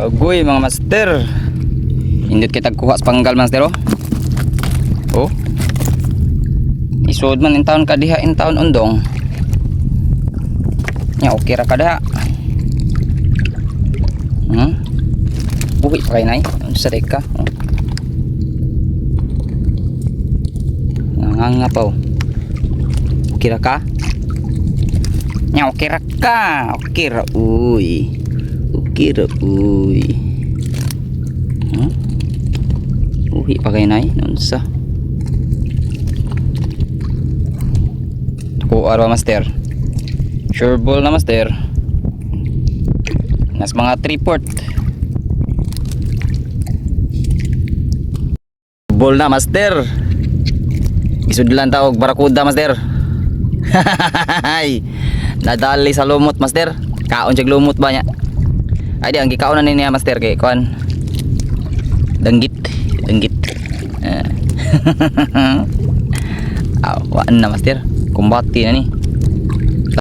Agoy mga master. Indot kita kuha sa panggal master oh. Oh. Isod man in taon kadiha in taon undong. Nya okay ra kada. Buhi pa kay nay. Sa deka. Oh. Nganga pa oh. Okay ra ka? Nya okay ra ka. Okay ra uy. Okay ra uy. Uhi pa kay nay. Nunsa. Ako arwa master. Sure ball na master. Nas mga 3/4. Ball na master. Isudlan ta og barakuda master. Nadali sa lumot master. Kaon siya lumot ba nya? Ay di ang gikaon na niya master kay kuan. Danggit. Waan na master. Kumbati na ni.